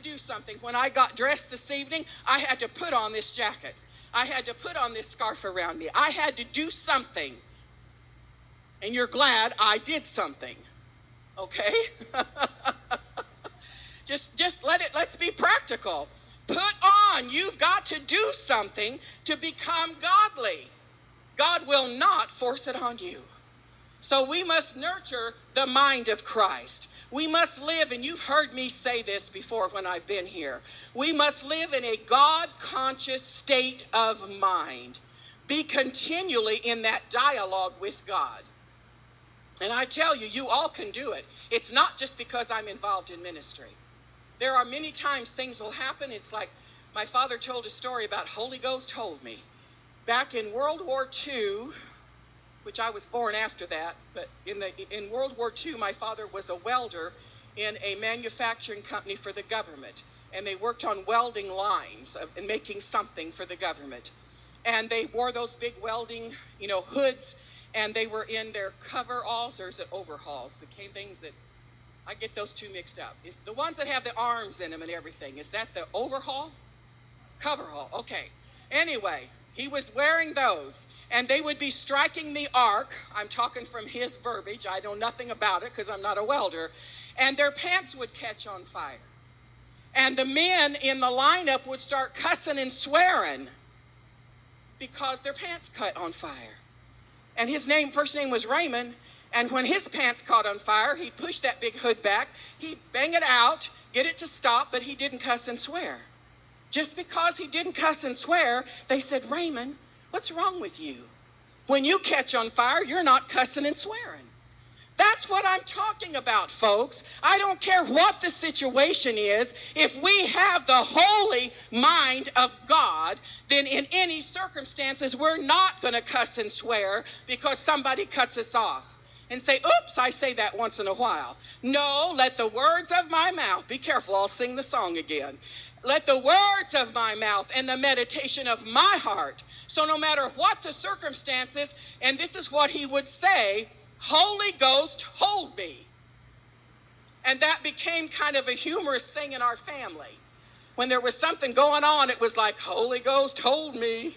to do something. When I got dressed this evening, I had to put on this jacket. I had to put on this scarf around me. I had to do something. And you're glad I did something. Okay? Let's be practical. Put on. You've got to do something to become godly. God will not force it on you. So we must nurture the mind of Christ. We must live, and you've heard me say this before when I've been here, we must live in a God-conscious state of mind. Be continually in that dialogue with God. And I tell you, you all can do it. It's not just because I'm involved in ministry. There are many times things will happen. It's like my father told a story about Holy Ghost told me. Back in World War II, which I was born after that, but in World War II, my father was a welder in a manufacturing company for the government. And they worked on welding lines and making something for the government. And they wore those big welding, hoods, and they were in their coveralls, or is it overhauls? The things that, I get those two mixed up. Is the ones that have the arms in them and everything, is that the overhaul? Coverhaul, okay. Anyway, he was wearing those, and they would be striking the arc. I'm talking from his verbiage. I know nothing about it because I'm not a welder. And their pants would catch on fire. And the men in the lineup would start cussing and swearing because their pants caught on fire. And his first name was Raymond. And when his pants caught on fire, he'd push that big hood back. He'd bang it out, get it to stop, but he didn't cuss and swear. Just because he didn't cuss and swear, they said, Raymond, what's wrong with you? When you catch on fire, you're not cussing and swearing. That's what I'm talking about, folks. I don't care what the situation is. If we have the holy mind of God, then in any circumstances, we're not going to cuss and swear because somebody cuts us off. And say, oops, I say that once in a while. No, let the words of my mouth, be careful, I'll sing the song again. Let the words of my mouth and the meditation of my heart. So no matter what the circumstances, and this is what he would say, Holy Ghost, hold me. And that became kind of a humorous thing in our family. When there was something going on, it was like, Holy Ghost, hold me.